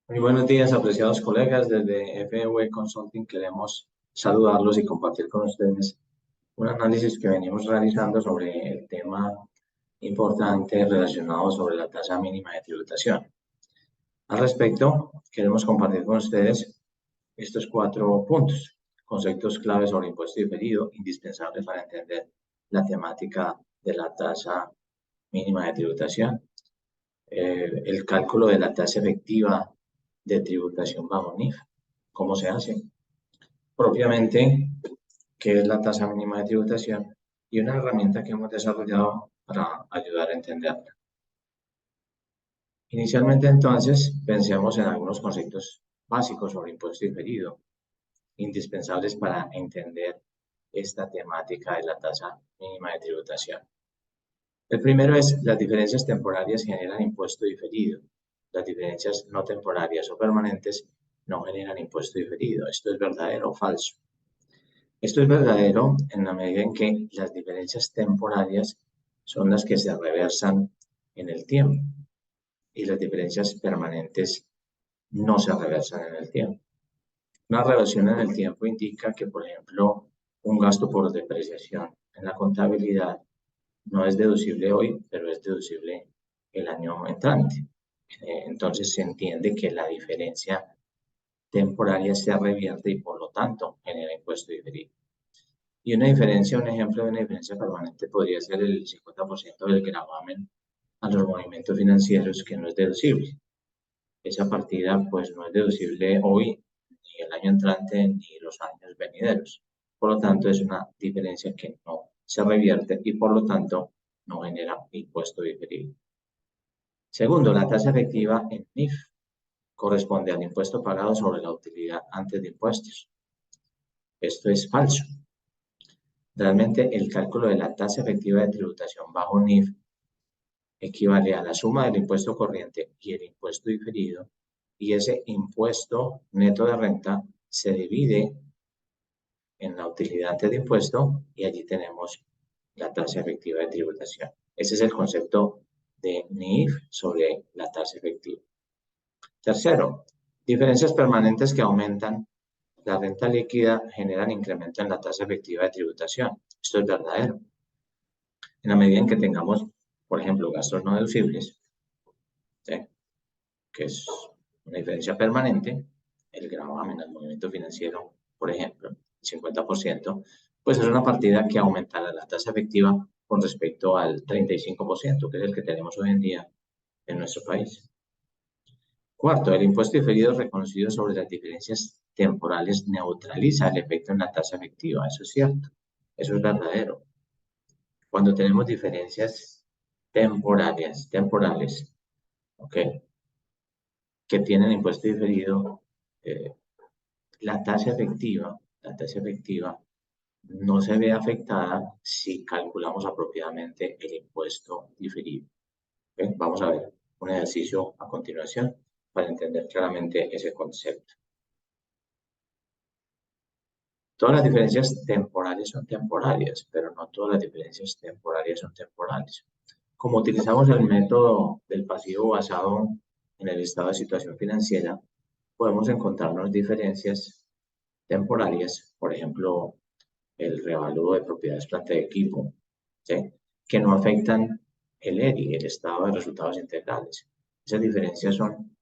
Muy buenos días, apreciados colegas. Desde FW Consulting queremos saludarlos y compartir con ustedes un análisis que venimos realizando sobre el tema importante relacionado sobre la tasa mínima de tributación. Al respecto, queremos compartir con ustedes estos 4 puntos, conceptos claves sobre impuesto diferido, indispensables para entender la temática de la tasa mínima de tributación, el cálculo de la tasa efectiva de tributación bajo NIF. ¿Cómo se hace? Propiamente, ¿qué es la tasa mínima de tributación? Y una herramienta que hemos desarrollado para ayudar a entenderla. Inicialmente, entonces, pensemos en algunos conceptos básicos sobre impuesto diferido, indispensables para entender esta temática de la tasa mínima de tributación. El primero es: las diferencias temporarias generan impuesto diferido. Las diferencias no temporarias o permanentes no generan impuesto diferido. ¿Esto es verdadero o falso? Esto es verdadero en la medida en que las diferencias temporarias son las que se reversan en el tiempo y las diferencias permanentes no se reversan en el tiempo. Una reversión en el tiempo indica que, por ejemplo, un gasto por depreciación en la contabilidad no es deducible hoy, pero es deducible el año entrante. Entonces se entiende que la diferencia temporaria se revierte y por lo tanto genera impuesto diferido. Y una diferencia, un ejemplo de una diferencia permanente podría ser el 50% del gravamen a los movimientos financieros que no es deducible. Esa partida pues no es deducible hoy, ni el año entrante, ni los años venideros. Por lo tanto, es una diferencia que no se revierte y por lo tanto no genera impuesto diferido. Segundo, la tasa efectiva en NIF corresponde al impuesto pagado sobre la utilidad antes de impuestos. Esto es falso. Realmente el cálculo de la tasa efectiva de tributación bajo NIF equivale a la suma del impuesto corriente y el impuesto diferido, y ese impuesto neto de renta se divide en la utilidad antes de impuesto y allí tenemos la tasa efectiva de tributación. Ese es el concepto de NIF sobre la tasa efectiva. Tercero, diferencias permanentes que aumentan la renta líquida generan incremento en la tasa efectiva de tributación. Esto es verdadero. En la medida en que tengamos, por ejemplo, gastos no deducibles, ¿sí?, que es una diferencia permanente, el gravamen al movimiento financiero, por ejemplo, el 50%, pues es una partida que aumentará la tasa efectiva con respecto al 35%, que es el que tenemos hoy en día en nuestro país. Cuarto, el impuesto diferido reconocido sobre las diferencias temporales neutraliza el efecto en la tasa efectiva. Eso es cierto, eso es verdadero. Cuando tenemos diferencias temporales, ¿ok?, que tienen impuesto diferido, la tasa efectiva no se ve afectada si calculamos apropiadamente el impuesto diferido. ¿Okay? Vamos a ver un ejercicio a continuación para entender claramente ese concepto. Todas las diferencias temporales son temporarias, pero no todas las diferencias temporarias son temporales. Como utilizamos el método del pasivo basado en el estado de situación financiera, podemos encontrarnos diferencias temporarias, por ejemplo, el revalúo de propiedades, planta y equipo, ¿sí?, que no afectan el ERI, el estado de resultados integrales. Esas diferencias son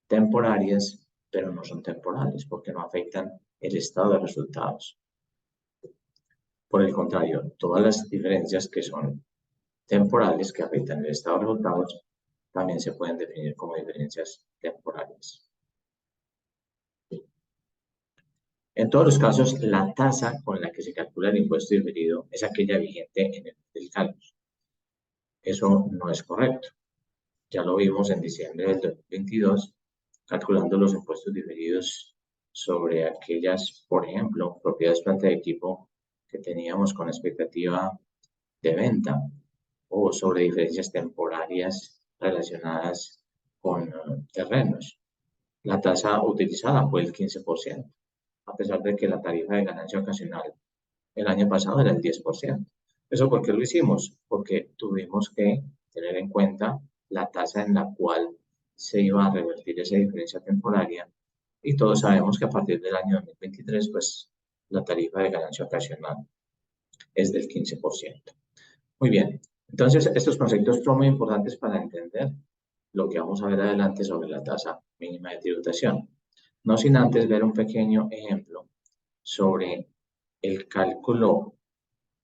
temporarias, pero no son temporales porque no afectan el estado de resultados. Por el contrario, todas las diferencias que son temporales, que afectan el estado de resultados, también se pueden definir como diferencias temporales. En todos los casos, la tasa con la que se calcula el impuesto diferido es aquella vigente en el cálculo. Eso no es correcto. Ya lo vimos en diciembre del 2022, calculando los impuestos diferidos sobre aquellas, por ejemplo, propiedades, planta y equipo que teníamos con expectativa de venta, o sobre diferencias temporarias relacionadas con terrenos. La tasa utilizada fue el 15%, a pesar de que la tarifa de ganancia ocasional el año pasado era el 10%. ¿Eso por qué lo hicimos? Porque tuvimos que tener en cuenta la tasa en la cual se iba a revertir esa diferencia temporaria y todos sabemos que a partir del año 2023, pues la tarifa de ganancia ocasional es del 15%. Muy bien, entonces estos conceptos son muy importantes para entender lo que vamos a ver adelante sobre la tasa mínima de tributación. No sin antes ver un pequeño ejemplo sobre el cálculo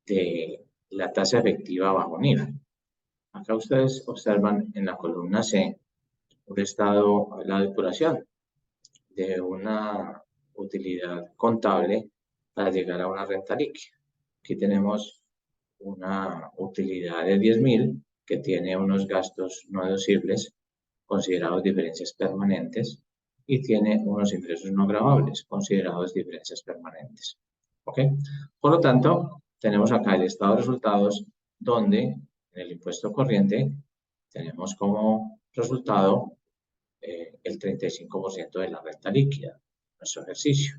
de la tasa efectiva bajo NIF. Acá ustedes observan en la columna C un estado, la depuración de una utilidad contable para llegar a una renta líquida. Aquí tenemos una utilidad de 10.000 que tiene unos gastos no deducibles considerados diferencias permanentes y tiene unos ingresos no gravables considerados diferencias permanentes. ¿Ok? Por lo tanto, tenemos acá el estado de resultados donde en el impuesto corriente tenemos como resultado el 35% de la renta líquida, nuestro ejercicio.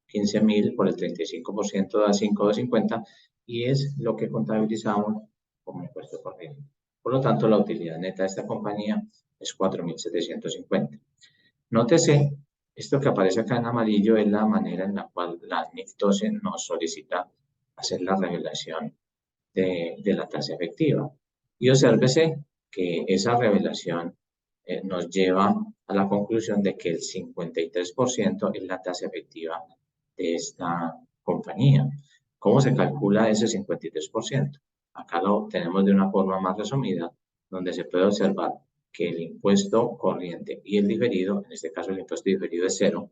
15.000 por el 35% da 5.250 y es lo que contabilizamos como impuesto corriente. Por lo tanto, la utilidad neta de esta compañía es 4.750. Nótese, esto que aparece acá en amarillo es la manera en la cual la NIF 12 nos solicita hacer la revelación de la tasa efectiva. Y obsérvese que esa revelación nos lleva a la conclusión de que el 53% es la tasa efectiva de esta compañía. ¿Cómo se calcula ese 53%? Acá lo tenemos de una forma más resumida, donde se puede observar que el impuesto corriente y el diferido, en este caso el impuesto diferido es 0,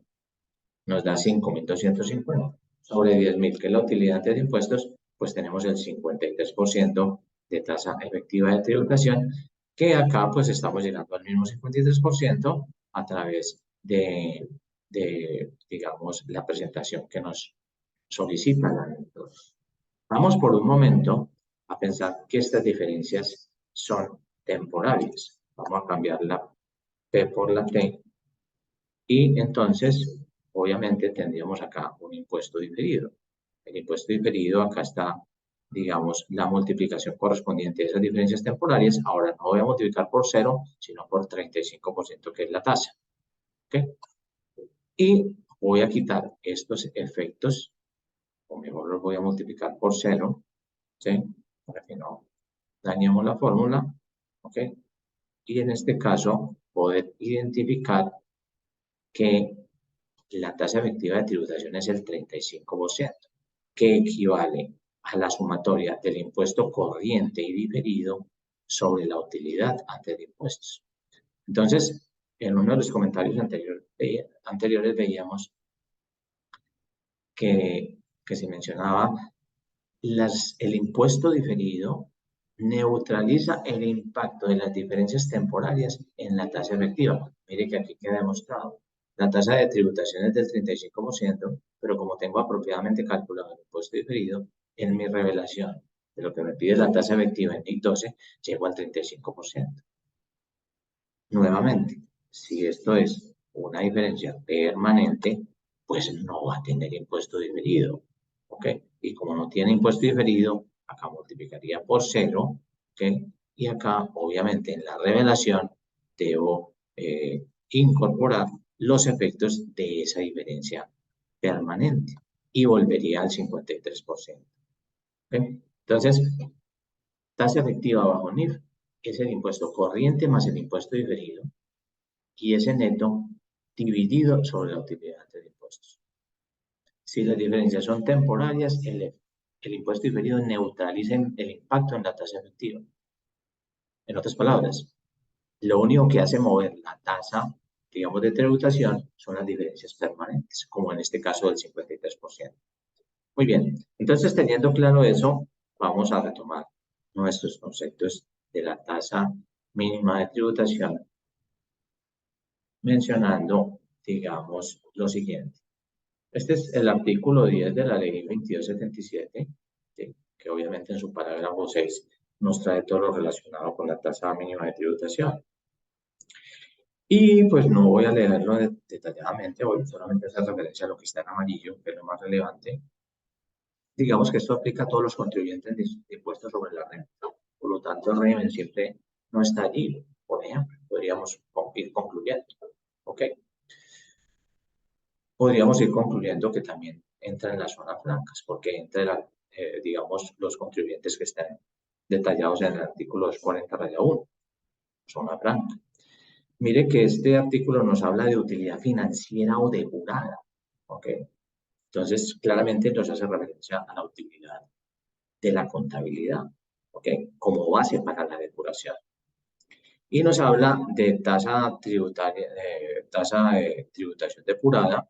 nos da 5.250 sobre 10.000, que es la utilidad antes de impuestos, pues tenemos el 53% de tasa efectiva de tributación, que acá pues estamos llegando al mismo 53% a través de, digamos, la presentación que nos solicita la NIF. Vamos por un momento a pensar que estas diferencias son temporales. Vamos a cambiar la P por la T y entonces obviamente tendríamos acá un impuesto diferido. El impuesto diferido acá está, digamos, la multiplicación correspondiente a esas diferencias temporales. Ahora no voy a multiplicar por 0, sino por 35%, que es la tasa. ¿Okay? Y voy a quitar estos efectos, o mejor los voy a multiplicar por 0, ¿sí? Para que no dañemos la fórmula. ¿Ok? Y en este caso, poder identificar que la tasa efectiva de tributación es el 35%, que equivale a la sumatoria del impuesto corriente y diferido sobre la utilidad antes de impuestos. Entonces, en uno de los comentarios anteriores veíamos que se mencionaba el impuesto diferido neutraliza el impacto de las diferencias temporarias en la tasa efectiva. Mire que aquí queda demostrado. La tasa de tributación es del 35%, pero como tengo apropiadamente calculado el impuesto diferido, en mi revelación de lo que me pide la tasa efectiva en NIC 12, llego al 35%. Nuevamente, si esto es una diferencia permanente, pues no va a tener impuesto diferido. ¿Ok? Y como no tiene impuesto diferido, acá multiplicaría por 0, ¿ok? Y acá, obviamente, en la revelación debo incorporar los efectos de esa diferencia permanente y volvería al 53%. ¿Ok? Entonces, tasa efectiva bajo NIF es el impuesto corriente más el impuesto diferido y ese neto dividido sobre la utilidad de impuestos. Si las diferencias son temporarias, el impuesto diferido neutraliza el impacto en la tasa efectiva. En otras palabras, lo único que hace mover la tasa, digamos, de tributación son las diferencias permanentes, como en este caso del 53%. Muy bien, entonces teniendo claro eso, vamos a retomar nuestros conceptos de la tasa mínima de tributación, mencionando, digamos, lo siguiente. Este es el artículo 10 de la ley 2277, ¿sí? Que obviamente en su parágrafo 6 nos trae todo lo relacionado con la tasa mínima de tributación. Y pues no voy a leerlo detalladamente, voy solamente a hacer referencia a lo que está en amarillo, que es lo más relevante. Digamos que esto aplica a todos los contribuyentes de impuestos sobre la renta. Por lo tanto, el régimen siempre no está allí, por ejemplo. podríamos ir concluyendo. ¿Ok? Podríamos ir concluyendo que también entra en las zonas francas, porque entra, digamos, los contribuyentes que están detallados en el artículo 240-1, zona franca. Mire que este artículo nos habla de utilidad financiera o depurada, ¿ok? Entonces, claramente nos hace referencia a la utilidad de la contabilidad, ¿ok? Como base para la depuración. Y nos habla de tasa tributaria, tasa de tributación depurada,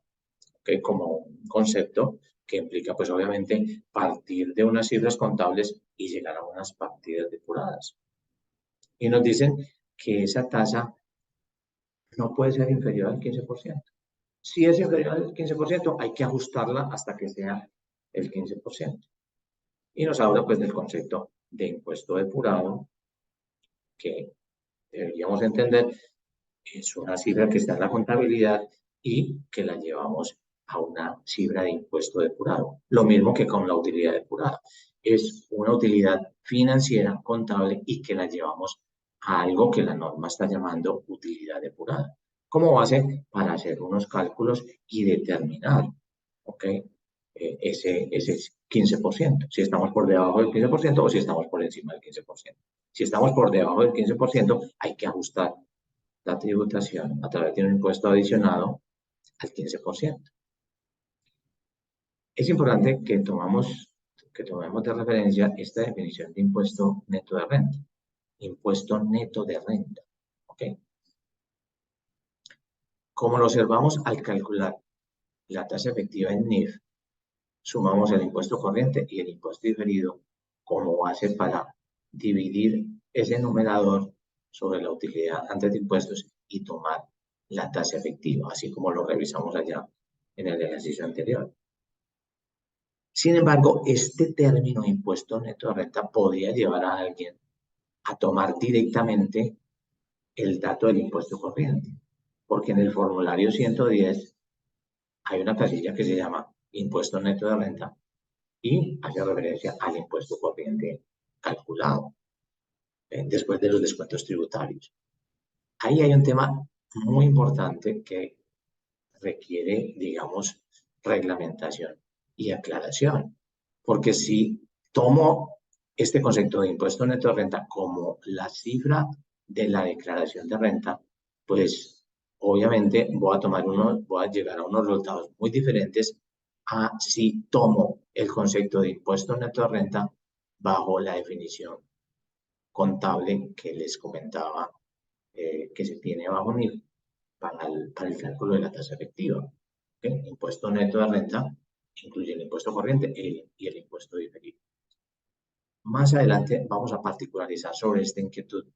¿ok? Como un concepto que implica, pues obviamente, partir de unas cifras contables y llegar a unas partidas depuradas. Y nos dicen que esa tasa no puede ser inferior al 15%. Si es inferior al 15%, hay que ajustarla hasta que sea el 15%. Y nos habla pues del concepto de impuesto depurado, que deberíamos entender es una cifra que está en la contabilidad y que la llevamos a una cifra de impuesto depurado. Lo mismo que con la utilidad depurada. Es una utilidad financiera contable y que la llevamos a algo que la norma está llamando utilidad depurada, como base para hacer unos cálculos y determinar, ¿ok? Ese 15%, si estamos por debajo del 15% o si estamos por encima del 15%. Si estamos por debajo del 15%, hay que ajustar la tributación a través de un impuesto adicionado al 15%. Es importante que tomemos de referencia esta definición de impuesto neto de renta. Impuesto neto de renta. ¿Ok? Como lo observamos al calcular la tasa efectiva en NIF, sumamos el impuesto corriente y el impuesto diferido como base para dividir ese numerador sobre la utilidad antes de impuestos y tomar la tasa efectiva, así como lo revisamos allá en el ejercicio anterior. Sin embargo, este término impuesto neto de renta podría llevar a alguien a tomar directamente el dato del impuesto corriente, porque en el formulario 110 hay una casilla que se llama impuesto neto de renta y hace referencia al impuesto corriente calculado después de los descuentos tributarios. Ahí hay un tema muy importante que requiere, digamos, reglamentación y aclaración, porque si tomo este concepto de impuesto neto de renta como la cifra de la declaración de renta, pues obviamente voy a llegar a unos resultados muy diferentes a si tomo el concepto de impuesto neto de renta bajo la definición contable que les comentaba que se tiene bajo NIF para el cálculo de la tasa efectiva. ¿Okay? Impuesto neto de renta incluye el impuesto corriente y el impuesto diferido. Más adelante vamos a particularizar sobre esta inquietud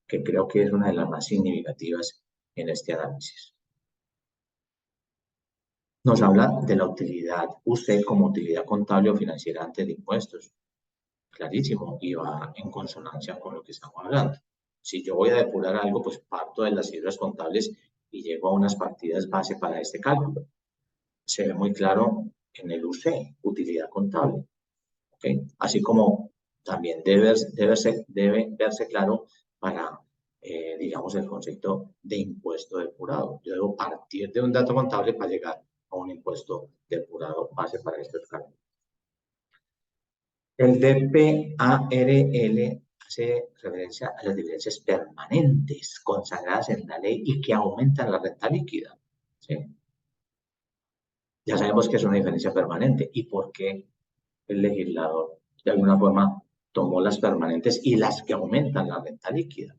que creo que es una de las más significativas en este análisis. Nos habla de la utilidad UC como utilidad contable o financiera antes de impuestos. Clarísimo, y va en consonancia con lo que estamos hablando. Si yo voy a depurar algo, pues parto de las cifras contables y llego a unas partidas base para este cálculo. Se ve muy claro en el UC, utilidad contable. ¿Okay? Así como también debe verse claro para, digamos, el concepto de impuesto depurado. Yo debo partir de un dato contable para llegar a un impuesto depurado base para estos cálculos. El DPARL hace referencia a las diferencias permanentes consagradas en la ley y que aumentan la renta líquida. ¿Sí? Ya sabemos que es una diferencia permanente y por qué el legislador de alguna forma tomó las permanentes y las que aumentan la renta líquida.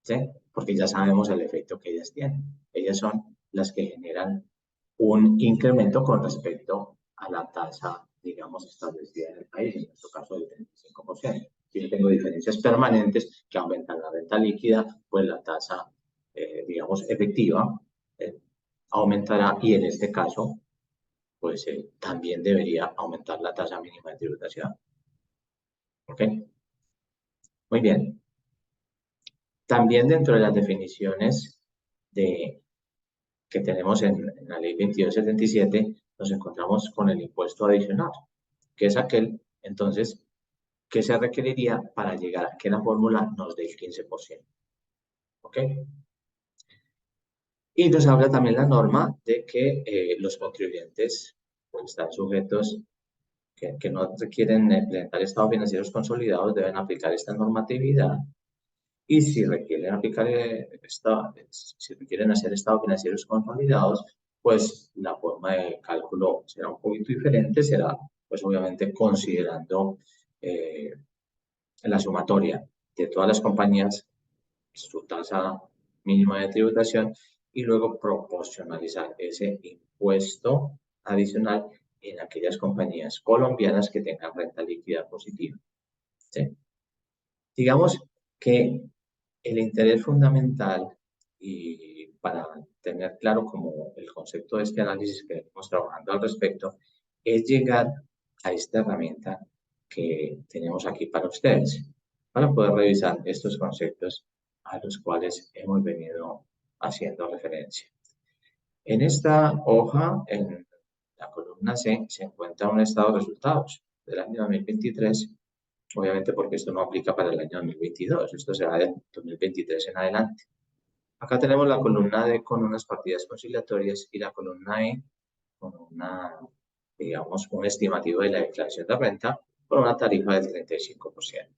¿Sí? Porque ya sabemos el efecto que ellas tienen. Ellas son las que generan un incremento con respecto a la tasa, digamos, establecida en el país, en nuestro caso del 35%. Si yo tengo diferencias permanentes que aumentan la renta líquida, pues la tasa, digamos, efectiva aumentará y en este caso, pues también debería aumentar la tasa mínima de tributación. ¿Ok? Muy bien. También dentro de las definiciones que tenemos en la ley 2277, nos encontramos con el impuesto adicional, que es aquel, entonces, que se requeriría para llegar a que la fórmula nos dé el 15%. ¿Ok? Y nos habla también la norma de que los contribuyentes pues, están sujetos que no requieren presentar estados financieros consolidados deben aplicar esta normatividad. Y si requieren aplicar si requieren hacer estados financieros consolidados, pues la forma de cálculo será un poquito diferente, será pues obviamente considerando la sumatoria de todas las compañías, su tasa mínima de tributación y luego proporcionalizar ese impuesto adicional en aquellas compañías colombianas que tengan renta líquida positiva. ¿Sí? Digamos que el interés fundamental y para tener claro como el concepto de este análisis que estamos trabajando al respecto es llegar a esta herramienta que tenemos aquí para ustedes, para poder revisar estos conceptos a los cuales hemos venido haciendo referencia. En esta hoja, en la columna C, se encuentra un estado de resultados del año 2023, obviamente porque esto no aplica para el año 2022, esto será del 2023 en adelante. Acá tenemos la columna D con unas partidas conciliatorias y la columna E con digamos, un estimativo de la declaración de renta con una tarifa del 35%.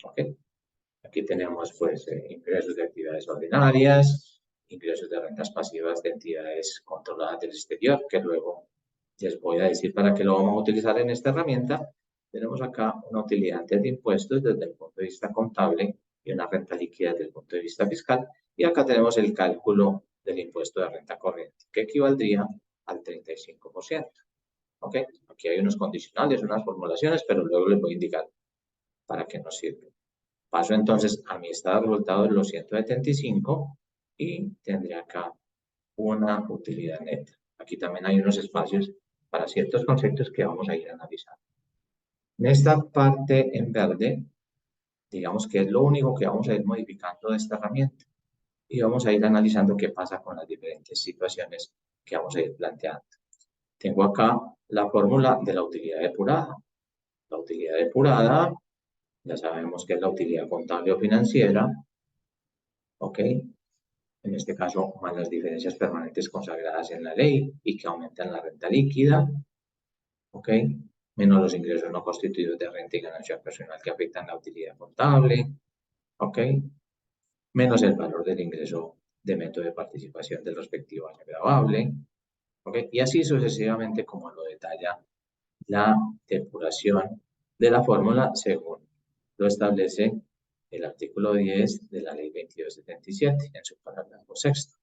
¿Ok? Aquí tenemos, pues, ingresos de actividades ordinarias, ingresos de rentas pasivas de entidades controladas del exterior, que luego les voy a decir para qué lo vamos a utilizar en esta herramienta. Tenemos acá una utilidad antes de impuestos desde el punto de vista contable y una renta líquida desde el punto de vista fiscal. Y acá tenemos el cálculo del impuesto de renta corriente, que equivaldría al 35%. ¿Ok? Aquí hay unos condicionales, unas formulaciones, pero luego les voy a indicar para qué nos sirve. Paso entonces a mi estado de resultado de los 175 y tendré acá una utilidad neta. Aquí también hay unos espacios para ciertos conceptos que vamos a ir analizando. En esta parte en verde, digamos que es lo único que vamos a ir modificando de esta herramienta y vamos a ir analizando qué pasa con las diferentes situaciones que vamos a ir planteando. Tengo acá la fórmula de la utilidad depurada. La utilidad depurada, ya sabemos que es la utilidad contable o financiera, ¿ok? En este caso, más las diferencias permanentes consagradas en la ley y que aumentan la renta líquida, ¿ok? Menos los ingresos no constituidos de renta y ganancia personal que afectan la utilidad contable, ¿ok? Menos el valor del ingreso de método de participación del respectivo año gravable, ¿ok? Y así sucesivamente como lo detalla la depuración de la fórmula según lo establece el artículo 10 de la ley 2277 en su parágrafo sexto.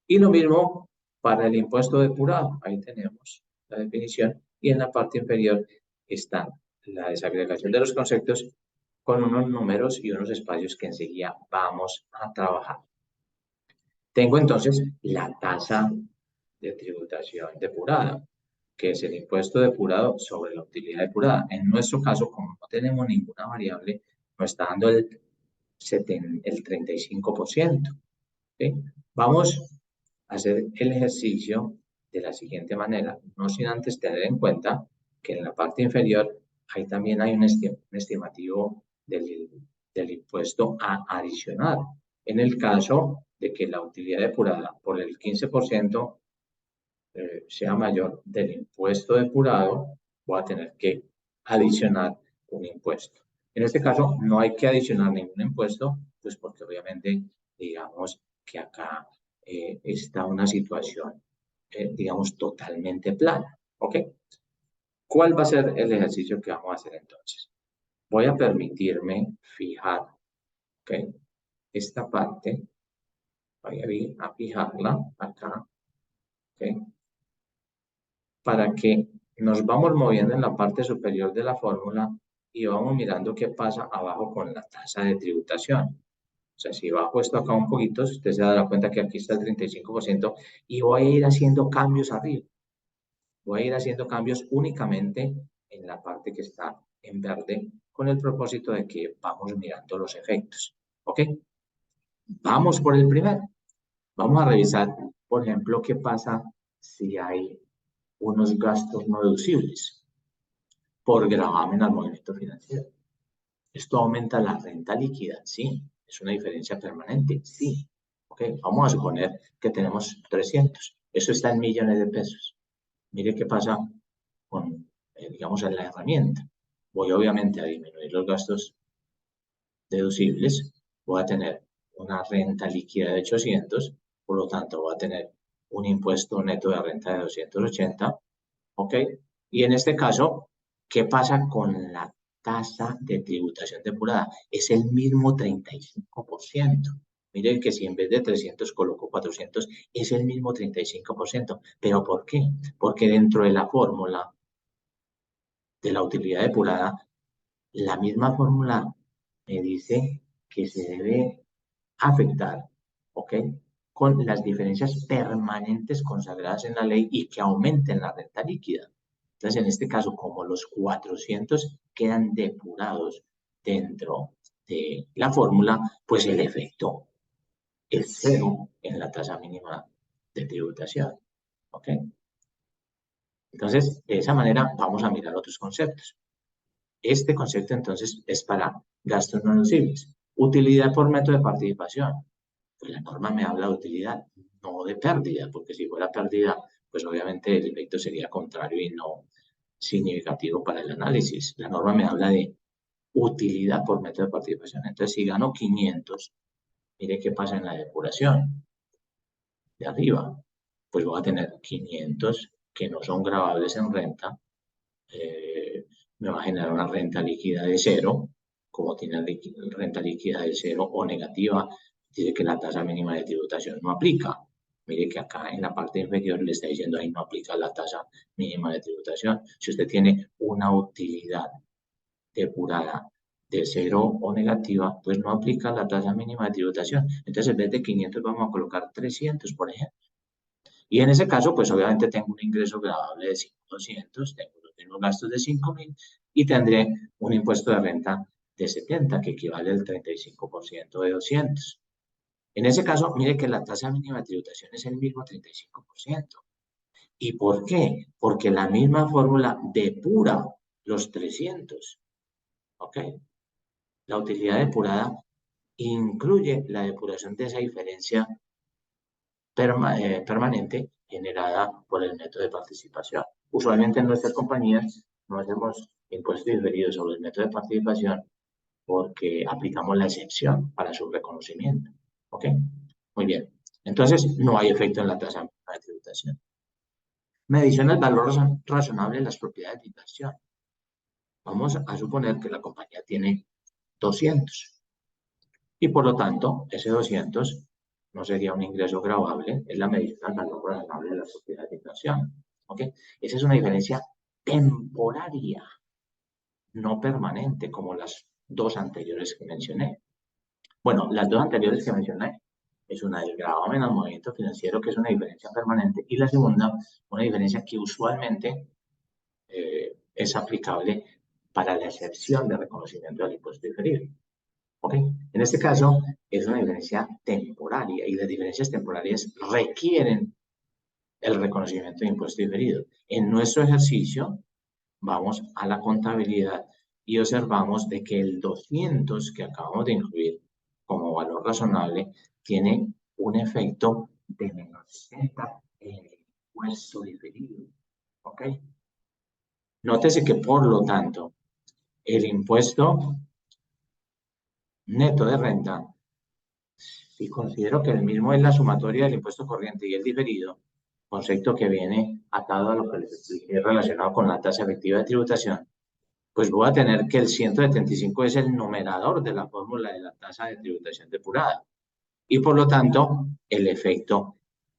Y lo mismo para el impuesto depurado. Ahí tenemos la definición y en la parte inferior está la desagregación de los conceptos con unos números y unos espacios que enseguida vamos a trabajar. Tengo entonces la tasa de tributación depurada, que es el impuesto depurado sobre la utilidad depurada. En nuestro caso, como no tenemos ninguna variable, nos está dando el 35%. ¿Sí? Vamos a hacer el ejercicio de la siguiente manera, no sin antes tener en cuenta que en la parte inferior ahí también hay un estimativo del impuesto a adicionar. En el caso de que la utilidad depurada por el 15% sea mayor del impuesto depurado, voy a tener que adicionar un impuesto. En este caso, no hay que adicionar ningún impuesto, pues porque obviamente, digamos que acá está una situación, digamos, totalmente plana. ¿Ok? ¿Cuál va a ser el ejercicio que vamos a hacer entonces? Voy a permitirme fijar, ¿ok? Esta parte, voy a fijarla acá, ¿ok? Para que nos vamos moviendo en la parte superior de la fórmula y vamos mirando qué pasa abajo con la tasa de tributación. O sea, si bajo esto acá un poquito, usted se dará cuenta que aquí está el 35% y voy a ir haciendo cambios arriba. Voy a ir haciendo cambios únicamente en la parte que está en verde con el propósito de que vamos mirando los efectos. ¿Ok? Vamos por el primero. Vamos a revisar, por ejemplo, qué pasa si hay unos gastos no deducibles por gravamen al movimiento financiero. Esto aumenta la renta líquida, sí, ¿Es una diferencia permanente? Sí. ¿Ok? Vamos a suponer que tenemos 300. Eso está en millones de pesos. Mire qué pasa con, digamos, en la herramienta. Voy obviamente a disminuir los gastos deducibles. Voy a tener una renta líquida de 800, por lo tanto voy a tener un impuesto neto de renta de 280, ¿ok? Y en este caso, ¿qué pasa con la tasa de tributación depurada? Es el mismo 35%. Miren que si en vez de 300 coloco 400, es el mismo 35%. ¿Pero por qué? Porque dentro de la fórmula de la utilidad depurada, la misma fórmula me dice que se debe afectar, ¿ok? Con las diferencias permanentes consagradas en la ley y que aumenten la renta líquida. Entonces, en este caso, como los 400 quedan depurados dentro de la fórmula, pues el efecto es cero en la tasa mínima de tributación, ¿ok? Entonces, de esa manera vamos a mirar otros conceptos. Este concepto, entonces, es para gastos no deducibles. Utilidad por método de participación. Pues la norma me habla de utilidad, no de pérdida, porque si fuera pérdida, pues obviamente el efecto sería contrario y no significativo para el análisis. La norma me habla de utilidad por método de participación. Entonces, si gano 500, mire qué pasa en la depuración de arriba. Pues voy a tener 500 que no son gravables en renta. Me va a generar una renta líquida de cero. Como tiene renta líquida de cero o negativa, dice que la tasa mínima de tributación no aplica. Mire que acá en la parte inferior le está diciendo ahí no aplica la tasa mínima de tributación. Si usted tiene una utilidad depurada de cero o negativa, pues no aplica la tasa mínima de tributación. Entonces, en vez de 500 vamos a colocar 300, por ejemplo. Y en ese caso, pues obviamente tengo un ingreso gravable de 5.200, tengo los mismos gastos de 5.000 y tendré un impuesto de renta de 70, que equivale al 35% de 200. En ese caso, mire que la tasa mínima de tributación es el mismo 35%. ¿Y por qué? Porque la misma fórmula depura los 300. ¿Ok? La utilidad depurada incluye la depuración de esa diferencia permanente generada por el método de participación. Usualmente en nuestras compañías no hacemos impuesto diferido sobre el método de participación porque aplicamos la excepción para su reconocimiento. ¿Ok? Muy bien. Entonces, no hay efecto en la tasa de tributación. Medición del valor razonable de las propiedades de inversión. Vamos a suponer que la compañía tiene 200 y por lo tanto ese 200 no sería un ingreso gravable, es la medición del valor razonable de la propiedad de inversión. ¿Ok? Esa es una diferencia temporaria, no permanente, como las dos anteriores que mencioné. Bueno, las dos anteriores que mencioné es una del gravamen al movimiento financiero, que es una diferencia permanente, y la segunda, una diferencia que usualmente es aplicable para la excepción de reconocimiento del impuesto diferido. ¿Ok? En este caso, es una diferencia temporaria y las diferencias temporarias requieren el reconocimiento de impuesto diferido. En nuestro ejercicio, vamos a la contabilidad y observamos de que el 200 que acabamos de incluir como valor razonable tiene un efecto de menos 60 en el impuesto diferido. ¿Ok? Nótese que, por lo tanto, el impuesto neto de renta, si considero que el mismo es la sumatoria del impuesto corriente y el diferido, concepto que viene atado a lo que les expliqué relacionado con la tasa efectiva de tributación, pues voy a tener que el 175 es el numerador de la fórmula de la tasa de tributación depurada. Y por lo tanto, el efecto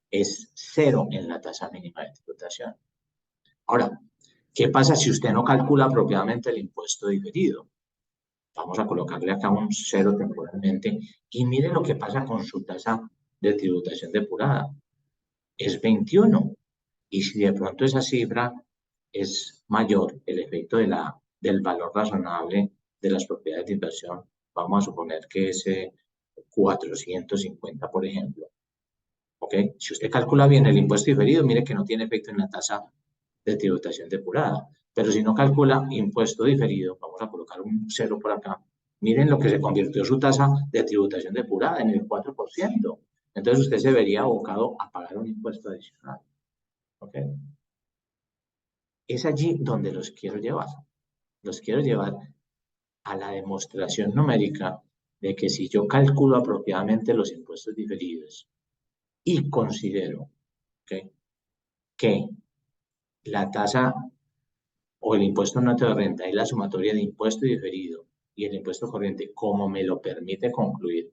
es cero en la tasa mínima de tributación. Ahora, ¿qué pasa si usted no calcula apropiadamente el impuesto diferido? Vamos a colocarle acá un cero temporalmente y mire lo que pasa con su tasa de tributación depurada. Es 21. Y si de pronto esa cifra es mayor, el efecto del valor razonable de las propiedades de inversión, vamos a suponer que es 450, por ejemplo. ¿Ok? Si usted calcula bien el impuesto diferido, mire que no tiene efecto en la tasa de tributación depurada. Pero si no calcula impuesto diferido, vamos a colocar un cero por acá, Miren lo que se convirtió su tasa de tributación depurada en el 4%. Entonces usted se vería abocado a pagar un impuesto adicional. ¿Ok? Es allí donde los quiero llevar. Los quiero llevar a la demostración numérica de que si yo calculo apropiadamente los impuestos diferidos y considero, ¿okay?, que la tasa o el impuesto neto de renta es la sumatoria de impuesto diferido y el impuesto corriente, como me lo permite concluir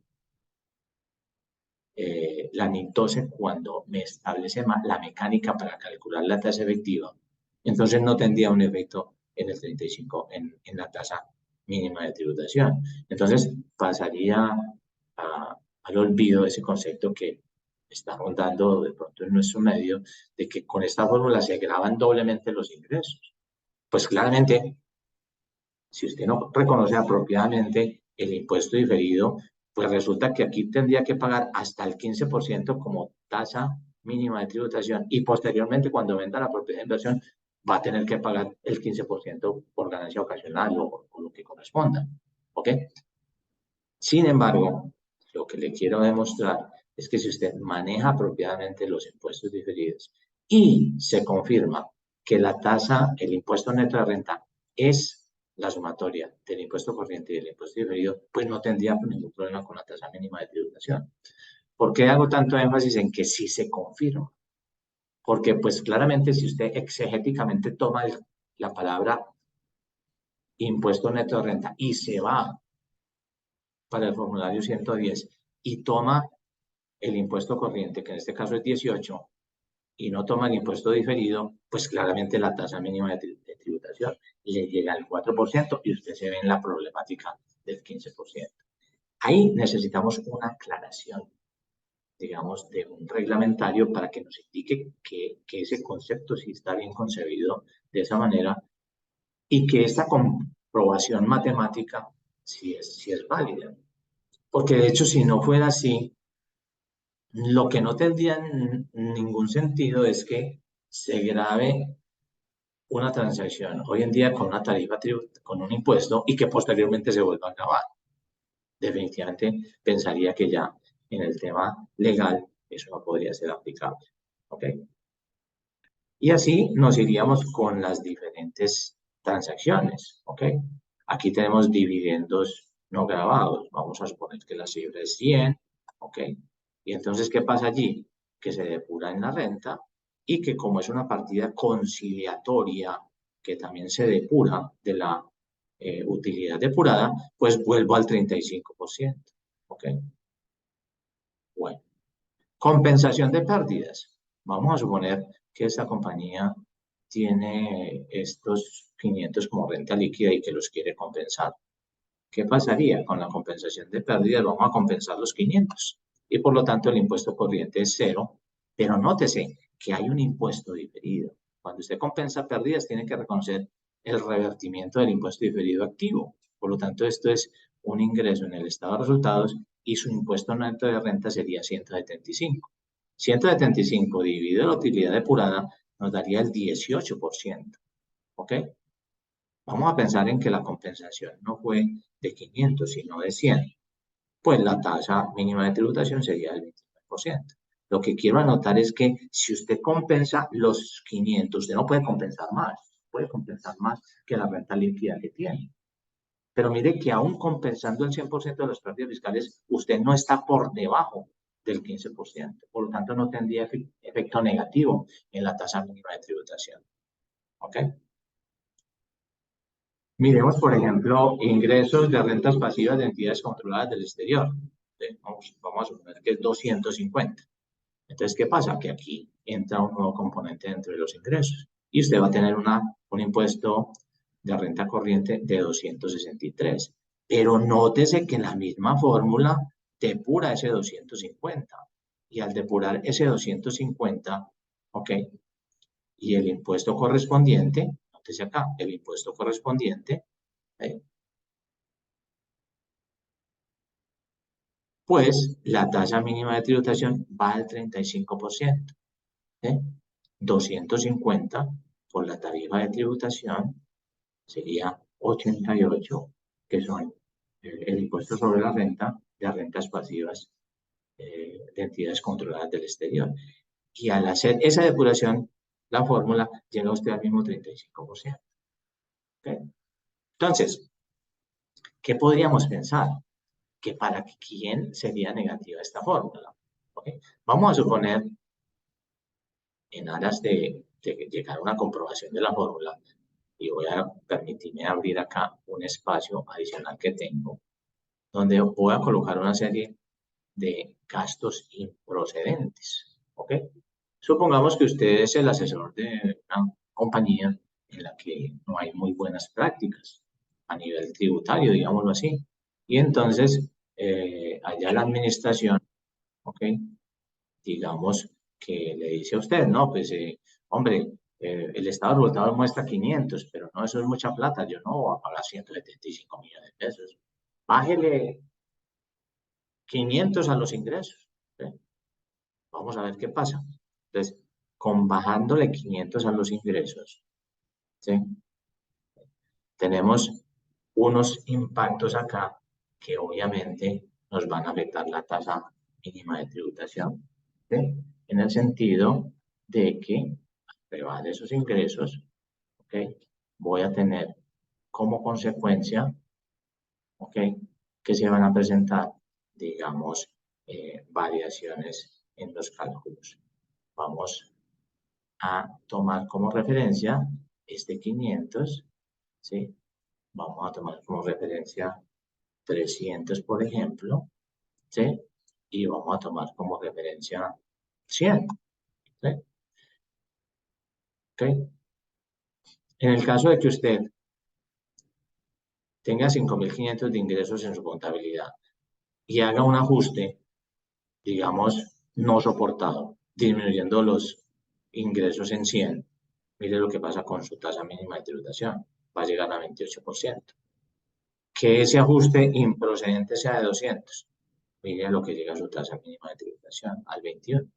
la NICTOSE cuando me establece la mecánica para calcular la tasa efectiva, entonces no tendría un efecto en el 35, en la tasa mínima de tributación. Entonces pasaría al olvido ese concepto que está rondando de pronto en nuestro medio, de que con esta fórmula se graban doblemente los ingresos. Pues claramente, si usted no reconoce apropiadamente el impuesto diferido, pues resulta que aquí tendría que pagar hasta el 15% como tasa mínima de tributación y posteriormente cuando venda la propiedad de inversión va a tener que pagar el 15% por ganancia ocasional o lo que corresponda. ¿Ok? Sin embargo, lo que le quiero demostrar es que si usted maneja apropiadamente los impuestos diferidos y se confirma que la tasa, el impuesto neto de renta es la sumatoria del impuesto corriente y del impuesto diferido, pues no tendría ningún problema con la tasa mínima de tributación. ¿Por qué hago tanto énfasis en que sí se confirma? Porque pues claramente si usted exegéticamente toma la palabra impuesto neto de renta y se va para el formulario 110 y toma el impuesto corriente, que en este caso es 18, y no toma el impuesto diferido, pues claramente la tasa mínima de tributación le llega al 4% y usted se ve en la problemática del 15%. Ahí necesitamos una aclaración, digamos, de un reglamentario para que nos indique que ese concepto sí está bien concebido de esa manera y que esta comprobación matemática sí es válida. Porque de hecho, si no fuera así, lo que no tendría ningún sentido es que se grave una transacción hoy en día con una tarifa, con un impuesto y que posteriormente se vuelva a gravar. Definitivamente pensaría que ya en el tema legal eso no podría ser aplicable. ¿Ok? Y así nos iríamos con las diferentes transacciones. ¿Ok? Aquí tenemos dividendos no grabados. Vamos a suponer que la cifra es 100. ¿Ok? Y entonces, ¿qué pasa allí? Que se depura en la renta y que como es una partida conciliatoria que también se depura de la utilidad depurada, pues vuelvo al 35%. ¿Ok? Bueno, compensación de pérdidas. Vamos a suponer que esta compañía tiene estos 500 como renta líquida y que los quiere compensar. ¿Qué pasaría con la compensación de pérdidas? Vamos a compensar los 500 y por lo tanto el impuesto corriente es cero, pero nótese que hay un impuesto diferido. Cuando usted compensa pérdidas tiene que reconocer el revertimiento del impuesto diferido activo. Por lo tanto, esto es un ingreso en el estado de resultados y su impuesto neto de renta sería 175. 175 dividido la utilidad depurada nos daría el 18%. ¿Ok? Vamos a pensar en que la compensación no fue de 500, sino de 100. Pues la tasa mínima de tributación sería del 29%. Lo que quiero anotar es que si usted compensa los 500, usted no puede compensar más. Puede compensar más que la renta líquida que tiene. Pero mire que aún compensando el 100% de las pérdidas fiscales, usted no está por debajo del 15%. Por lo tanto, no tendría efecto negativo en la tasa mínima de tributación. ¿Ok? Miremos, por ejemplo, ingresos de rentas pasivas de entidades controladas del exterior. Vamos a suponer que es 250. Entonces, ¿qué pasa? Que aquí entra un nuevo componente dentro de los ingresos y usted va a tener un impuesto de renta corriente de 263. Pero nótese que en la misma fórmula depura ese 250. Y al depurar ese 250, ¿ok? Y el impuesto correspondiente, nótese acá, el impuesto correspondiente, ¿eh?, pues la tasa mínima de tributación va al 35%. ¿Eh? 250 por la tarifa de tributación sería 88, que son el impuesto sobre la renta de rentas pasivas de entidades controladas del exterior. Y al hacer esa depuración, la fórmula llega a usted al mismo 35%. ¿Okay? Entonces, ¿qué podríamos pensar? Que para quién sería negativa esta fórmula. ¿Okay? Vamos a suponer, en aras de llegar a una comprobación de la fórmula, y voy a permitirme abrir acá un espacio adicional que tengo, donde voy a colocar una serie de gastos improcedentes. ¿Ok? Supongamos que usted es el asesor de una compañía en la que no hay muy buenas prácticas a nivel tributario, digámoslo así. Y entonces, allá la administración, ¿ok? Digamos que le dice a usted, no, pues, hombre, el estado de resultados muestra 500, pero no, eso es mucha plata, yo no voy a pagar 175 millones de pesos. Bájele 500 a los ingresos. ¿Sí? Vamos a ver qué pasa. Entonces, con bajándole 500 a los ingresos, ¿sí? Tenemos unos impactos acá que obviamente nos van a afectar la tasa mínima de tributación, ¿sí? En el sentido de que al de esos ingresos, ¿ok? Voy a tener como consecuencia, ¿ok? Que se van a presentar, digamos, variaciones en los cálculos. Vamos a tomar como referencia este 500, ¿sí? Vamos a tomar como referencia 300, por ejemplo, ¿sí? Y vamos a tomar como referencia 100, ¿sí? ¿Ok? En el caso de que usted tenga 5.500 de ingresos en su contabilidad y haga un ajuste, digamos, no soportado, disminuyendo los ingresos en 100, mire lo que pasa con su tasa mínima de tributación, va a llegar a 28%. Que ese ajuste improcedente sea de 200, mire lo que llega a su tasa mínima de tributación, al 21.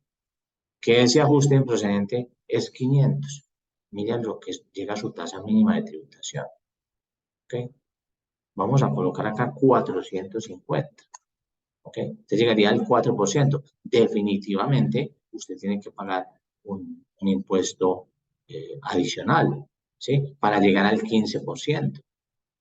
Que ese ajuste improcedente es 500, mire lo que llega a su tasa mínima de tributación. ¿Ok? Vamos a colocar acá 450. ¿Ok? Usted llegaría al 4%. Definitivamente, usted tiene que pagar un impuesto adicional, ¿sí? Para llegar al 15%,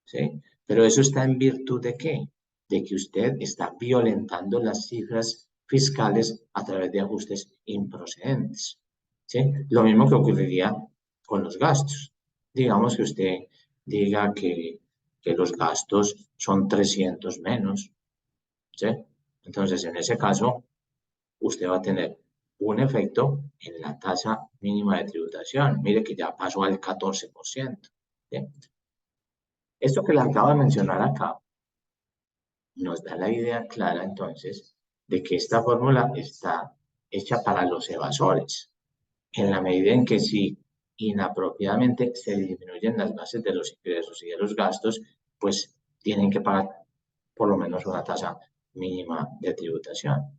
¿sí? Pero eso está en virtud de ¿qué? De que usted está violentando las cifras fiscales a través de ajustes improcedentes, ¿sí? Lo mismo que ocurriría con los gastos. Digamos que usted diga que los gastos son 300 menos, ¿sí? Entonces, en ese caso, usted va a tener un efecto en la tasa mínima de tributación. Mire que ya pasó al 14%. ¿Sí? Esto que le acabo de mencionar acá nos da la idea clara, entonces, de que esta fórmula está hecha para los evasores, en la medida en que si inapropiadamente se disminuyen las bases de los ingresos y de los gastos, pues tienen que pagar por lo menos una tasa mínima de tributación.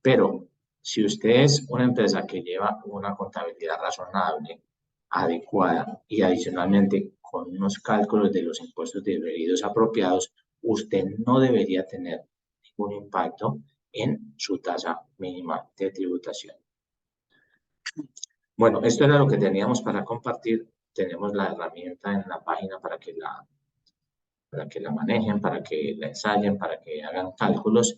Pero si usted es una empresa que lleva una contabilidad razonable, adecuada y adicionalmente con unos cálculos de los impuestos diferidos apropiados, usted no debería tener ningún impacto en su tasa mínima de tributación. Bueno, esto era lo que teníamos para compartir. Tenemos la herramienta en la página para que la manejen, para que la ensayen, para que hagan cálculos.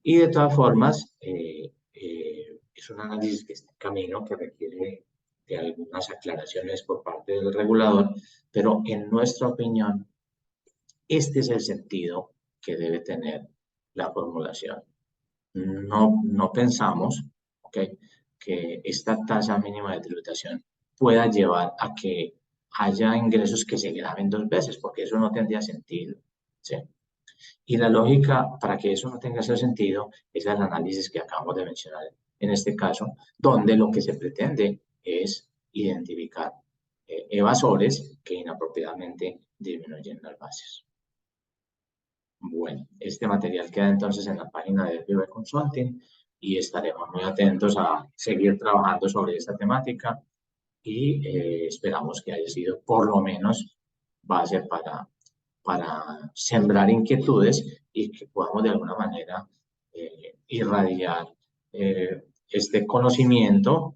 Y de todas formas, es un análisis que está en camino, que requiere de algunas aclaraciones por parte del regulador, pero en nuestra opinión, este es el sentido que debe tener la formulación. No pensamos, ¿okay?, que esta tasa mínima de tributación pueda llevar a que haya ingresos que se graven dos veces, porque eso no tendría sentido, ¿sí? Y la lógica para que eso no tenga ese sentido es el análisis que acabamos de mencionar en este caso, donde lo que se pretende es identificar evasores que inapropiadamente disminuyen las bases. Bueno, este material queda entonces en la página de FIBE Consulting y estaremos muy atentos a seguir trabajando sobre esta temática y esperamos que haya sido por lo menos base para sembrar inquietudes y que podamos de alguna manera irradiar este conocimiento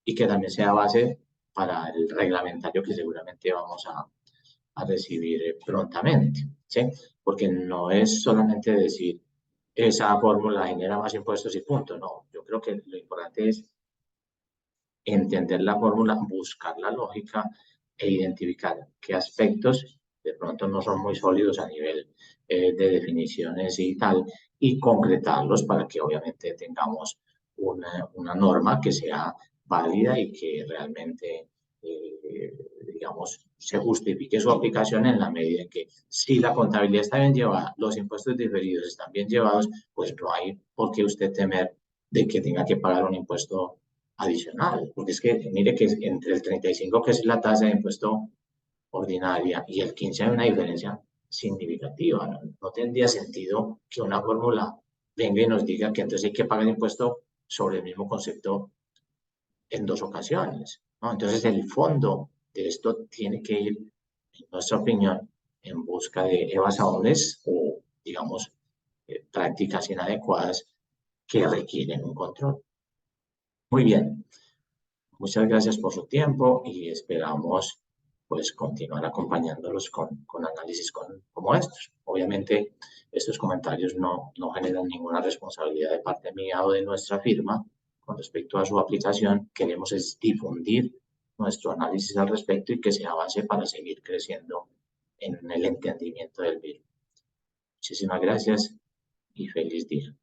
y que también sea base para el reglamentario que seguramente vamos a recibir prontamente, ¿sí? Porque no es solamente decir esa fórmula genera más impuestos y punto, no. Yo creo que lo importante es entender la fórmula, buscar la lógica e identificar qué aspectos de pronto no son muy sólidos a nivel de definiciones y tal, y concretarlos para que obviamente tengamos una norma que sea válida y que realmente, digamos, se justifique su aplicación en la medida en que si la contabilidad está bien llevada, los impuestos diferidos están bien llevados, pues no hay por qué usted temer de que tenga que pagar un impuesto adicional, porque es que mire que entre el 35, que es la tasa de impuesto ordinaria, y el 15 hay una diferencia significativa. No tendría sentido que una fórmula venga y nos diga que entonces hay que pagar impuesto sobre el mismo concepto en dos ocasiones, ¿no? Entonces el fondo de esto tiene que ir, en nuestra opinión, en busca de evasiones o, digamos, prácticas inadecuadas que requieren un control. Muy bien. Muchas gracias por su tiempo y esperamos pues continuar acompañándolos con análisis como estos. Obviamente estos comentarios no generan ninguna responsabilidad de parte mía o de nuestra firma con respecto a su aplicación. Queremos es difundir nuestro análisis al respecto y que sea base para seguir creciendo en el entendimiento del virus. Muchísimas gracias y feliz día.